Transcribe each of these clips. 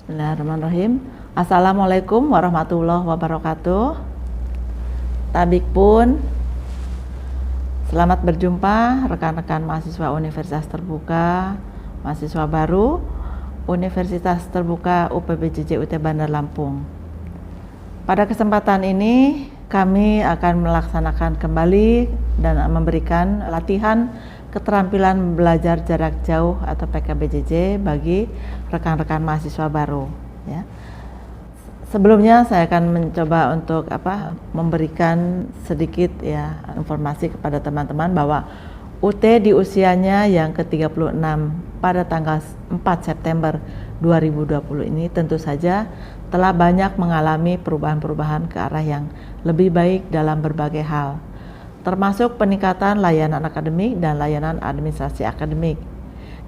Bismillahirrahmanirrahim. Assalamualaikum warahmatullahi wabarakatuh. Tabik pun, selamat berjumpa rekan-rekan mahasiswa Universitas Terbuka, mahasiswa baru Universitas Terbuka UPBJJ UT Bandar Lampung. Pada kesempatan ini kami akan melaksanakan kembali dan memberikan latihan keterampilan belajar jarak jauh atau PKBJJ bagi rekan-rekan mahasiswa baru ya. Sebelumnya saya akan mencoba untuk memberikan sedikit ya informasi kepada teman-teman bahwa UT di usianya yang ke-36 pada tanggal 4 September 2020 ini tentu saja telah banyak mengalami perubahan-perubahan ke arah yang lebih baik dalam berbagai hal, termasuk peningkatan layanan akademik dan layanan administrasi akademik.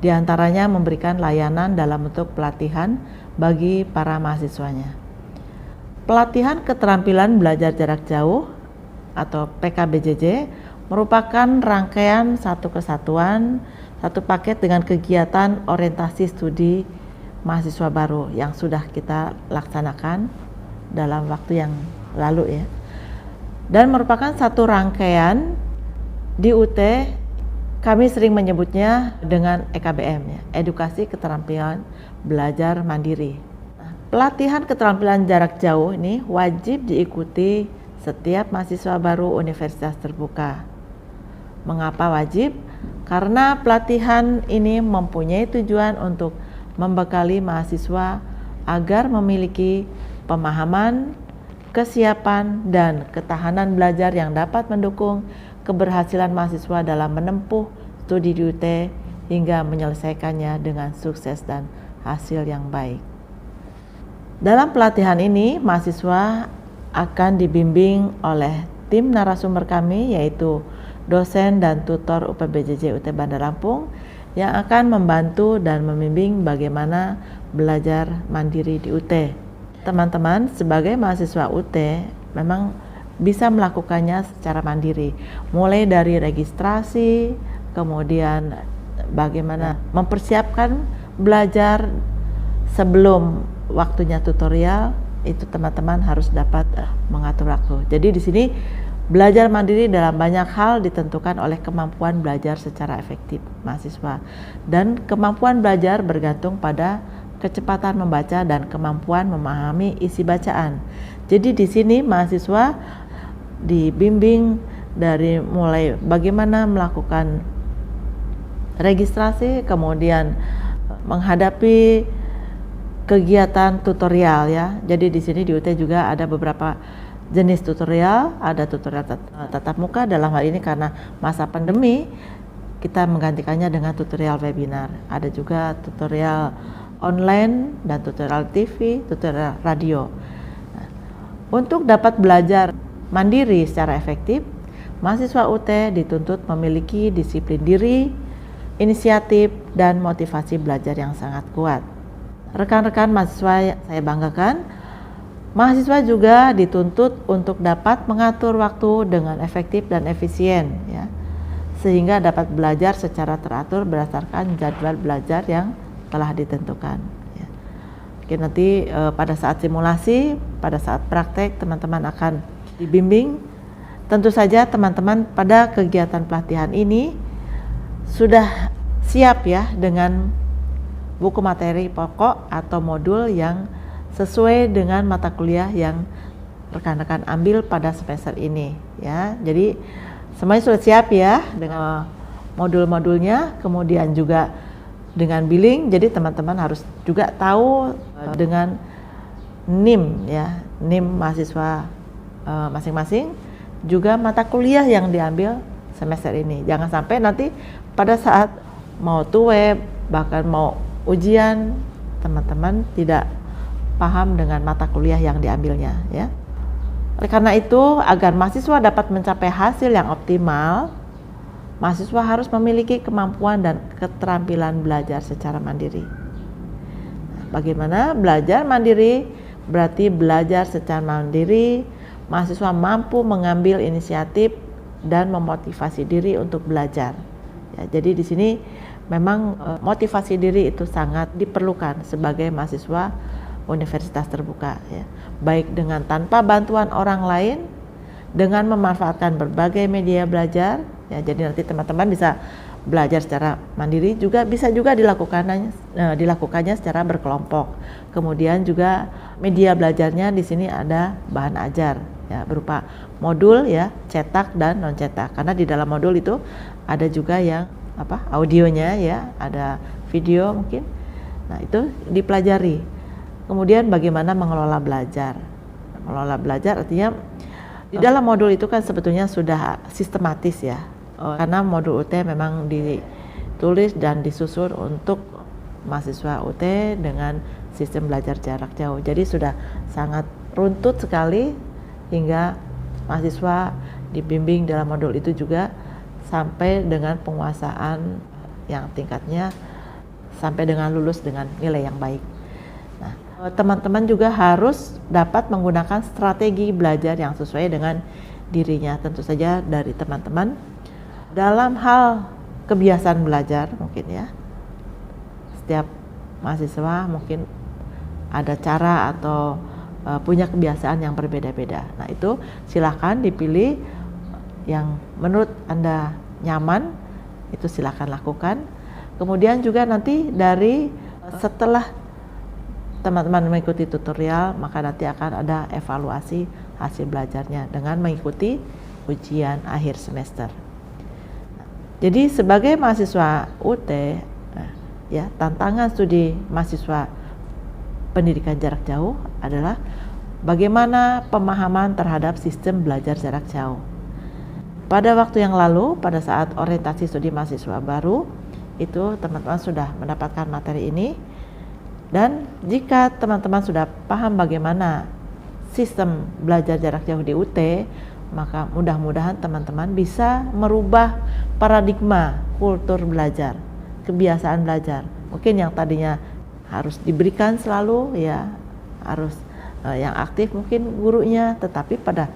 Di antaranya memberikan layanan dalam bentuk pelatihan bagi para mahasiswanya. Pelatihan keterampilan belajar jarak jauh atau PKBJJ merupakan rangkaian satu kesatuan, satu paket dengan kegiatan orientasi studi mahasiswa baru yang sudah kita laksanakan dalam waktu yang lalu ya. Dan merupakan satu rangkaian di UT, kami sering menyebutnya dengan EKBM ya, Edukasi Keterampilan Belajar Mandiri. Pelatihan keterampilan jarak jauh ini wajib diikuti setiap mahasiswa baru Universitas Terbuka. Mengapa wajib? Karena pelatihan ini mempunyai tujuan untuk membekali mahasiswa agar memiliki pemahaman, kesiapan, dan ketahanan belajar yang dapat mendukung keberhasilan mahasiswa dalam menempuh studi di UT hingga menyelesaikannya dengan sukses dan hasil yang baik. Dalam pelatihan ini, mahasiswa akan dibimbing oleh tim narasumber kami yaitu dosen dan tutor UPBJJ UT Bandar Lampung yang akan membantu dan membimbing bagaimana belajar mandiri di UT. Teman-teman sebagai mahasiswa UT memang bisa melakukannya secara mandiri, mulai dari registrasi, kemudian bagaimana mempersiapkan belajar sebelum waktunya tutorial, itu teman-teman harus dapat mengatur waktu. Jadi di sini belajar mandiri dalam banyak hal ditentukan oleh kemampuan belajar secara efektif mahasiswa, dan kemampuan belajar bergantung pada kecepatan membaca dan kemampuan memahami isi bacaan. Jadi di sini mahasiswa dibimbing dari mulai bagaimana melakukan registrasi, kemudian menghadapi kegiatan tutorial ya. Jadi di sini di UT juga ada beberapa jenis tutorial, ada tutorial tatap muka, dalam hal ini karena masa pandemi kita menggantikannya dengan tutorial webinar. Ada juga tutorial online dan tutorial TV, tutorial radio. Nah, untuk dapat belajar mandiri secara efektif, mahasiswa UT dituntut memiliki disiplin diri, inisiatif, dan motivasi belajar yang sangat kuat. Rekan-rekan mahasiswa saya banggakan, mahasiswa juga dituntut untuk dapat mengatur waktu dengan efektif dan efisien ya, sehingga dapat belajar secara teratur berdasarkan jadwal belajar yang telah ditentukan ya. Oke, nanti pada saat simulasi, pada saat praktek teman-teman akan dibimbing. Tentu saja teman-teman pada kegiatan pelatihan ini sudah siap ya dengan buku materi pokok atau modul yang sesuai dengan mata kuliah yang rekan-rekan ambil pada semester ini ya. Jadi semuanya sudah siap ya dengan modul-modulnya, kemudian juga dengan billing. Jadi teman-teman harus juga tahu dengan NIM ya, NIM mahasiswa masing-masing, juga mata kuliah yang diambil semester ini. Jangan sampai nanti pada saat mau tuweb bahkan mau ujian teman-teman tidak paham dengan mata kuliah yang diambilnya ya. Oleh karena itu, agar mahasiswa dapat mencapai hasil yang optimal, mahasiswa harus memiliki kemampuan dan keterampilan belajar secara mandiri. Bagaimana belajar mandiri berarti belajar secara mandiri, mahasiswa mampu mengambil inisiatif dan memotivasi diri untuk belajar. Ya, jadi di sini memang motivasi diri itu sangat diperlukan sebagai mahasiswa universitas terbuka, ya. Baik dengan tanpa bantuan orang lain, dengan memanfaatkan berbagai media belajar, ya. Jadi nanti teman-teman bisa belajar secara mandiri, juga bisa juga dilakukannya secara berkelompok. Kemudian juga media belajarnya di sini ada bahan ajar, ya, berupa modul, ya, cetak dan non cetak. Karena di dalam modul itu ada juga yang audionya, ya, ada video mungkin. Nah, itu dipelajari. Kemudian bagaimana mengelola belajar. Mengelola belajar artinya di dalam modul itu kan sebetulnya sudah sistematis, ya. Karena modul UT memang ditulis dan disusun untuk mahasiswa UT dengan sistem belajar jarak jauh. Jadi sudah sangat runtut sekali hingga mahasiswa dibimbing dalam modul itu juga sampai dengan penguasaan yang tingkatnya sampai dengan lulus dengan nilai yang baik. Nah, teman-teman juga harus dapat menggunakan strategi belajar yang sesuai dengan dirinya. Tentu saja dari teman-teman dalam hal kebiasaan belajar mungkin, ya, setiap mahasiswa mungkin ada cara atau punya kebiasaan yang berbeda-beda. Nah, itu silakan dipilih yang menurut Anda nyaman, itu silakan lakukan. Kemudian juga nanti dari setelah teman-teman mengikuti tutorial, maka nanti akan ada evaluasi hasil belajarnya dengan mengikuti ujian akhir semester. Jadi sebagai mahasiswa UT, ya, tantangan studi mahasiswa pendidikan jarak jauh adalah bagaimana pemahaman terhadap sistem belajar jarak jauh. Pada waktu yang lalu, pada saat orientasi studi mahasiswa baru, itu teman-teman sudah mendapatkan materi ini, dan jika teman-teman sudah paham bagaimana sistem belajar jarak jauh di UT, maka mudah-mudahan teman-teman bisa merubah paradigma kultur belajar, kebiasaan belajar. Mungkin yang tadinya harus diberikan selalu, ya, harus yang aktif mungkin gurunya, tetapi pada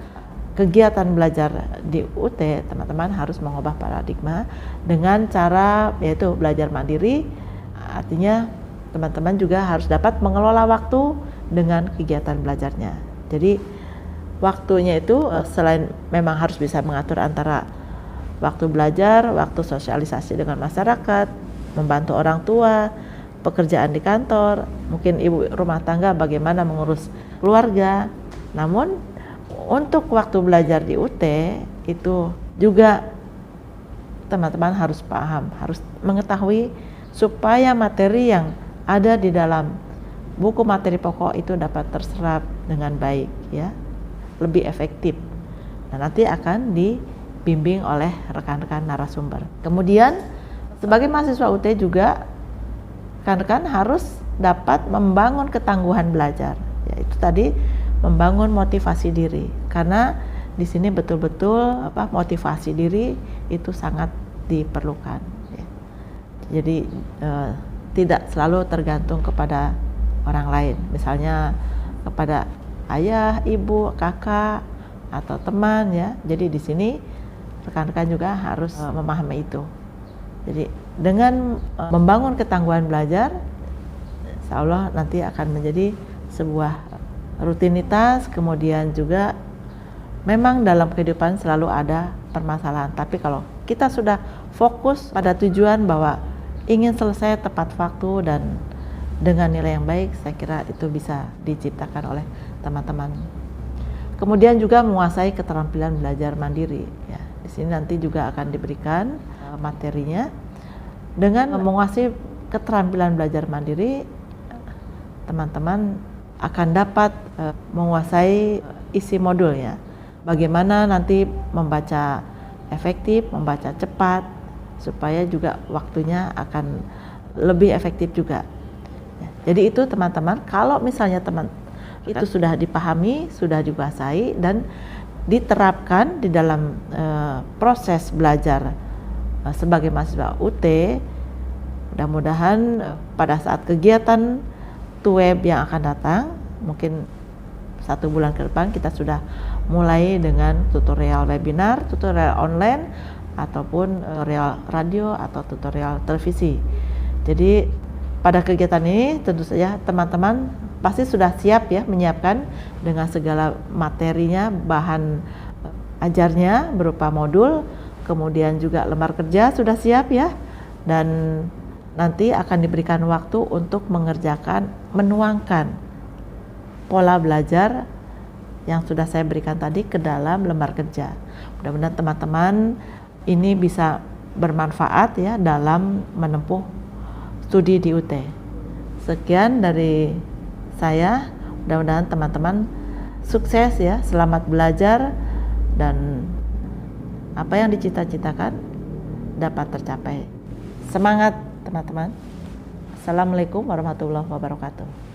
kegiatan belajar di UT teman-teman harus mengubah paradigma dengan cara yaitu belajar mandiri. Artinya teman-teman juga harus dapat mengelola waktu dengan kegiatan belajarnya. Jadi waktunya itu selain memang harus bisa mengatur antara waktu belajar, waktu sosialisasi dengan masyarakat, membantu orang tua, pekerjaan di kantor, mungkin ibu rumah tangga bagaimana mengurus keluarga. Namun untuk waktu belajar di UT itu juga teman-teman harus paham, harus mengetahui supaya materi yang ada di dalam buku materi pokok itu dapat terserap dengan baik, ya, lebih efektif. Nah, nanti akan dibimbing oleh rekan-rekan narasumber. Kemudian sebagai mahasiswa UT juga rekan-rekan harus dapat membangun ketangguhan belajar, yaitu tadi membangun motivasi diri, karena di sini betul-betul motivasi diri itu sangat diperlukan, ya. Jadi tidak selalu tergantung kepada orang lain, misalnya kepada ayah, ibu, kakak atau teman, ya. Jadi di sini rekan-rekan juga harus memahami itu. Jadi dengan membangun ketangguhan belajar, insya Allah nanti akan menjadi sebuah rutinitas. Kemudian juga memang dalam kehidupan selalu ada permasalahan, tapi kalau kita sudah fokus pada tujuan bahwa ingin selesai tepat waktu dan dengan nilai yang baik, saya kira itu bisa diciptakan oleh teman-teman. Kemudian juga menguasai keterampilan belajar mandiri, ya. Di sini nanti juga akan diberikan materinya. Dengan menguasai keterampilan belajar mandiri, teman-teman akan dapat menguasai isi modulnya. Bagaimana nanti membaca efektif, membaca cepat, supaya juga waktunya akan lebih efektif juga. Jadi itu teman-teman, kalau misalnya itu sudah dipahami, sudah dikuasai dan diterapkan di dalam proses belajar sebagai mahasiswa UT, mudah-mudahan pada saat kegiatan TUWEB yang akan datang, mungkin 1 bulan ke depan kita sudah mulai dengan tutorial webinar, tutorial online, ataupun tutorial radio atau tutorial televisi. Jadi pada kegiatan ini tentu saja teman-teman pasti sudah siap ya menyiapkan dengan segala materinya, bahan ajarnya berupa modul, kemudian juga lembar kerja sudah siap ya, dan nanti akan diberikan waktu untuk mengerjakan, menuangkan pola belajar yang sudah saya berikan tadi ke dalam lembar kerja. Mudah-mudahan teman-teman ini bisa bermanfaat ya dalam menempuh studi di UT. Sekian dari saya, mudah-mudahan teman-teman sukses ya, selamat belajar, dan apa yang dicita-citakan dapat tercapai. Semangat teman-teman. Assalamualaikum warahmatullahi wabarakatuh.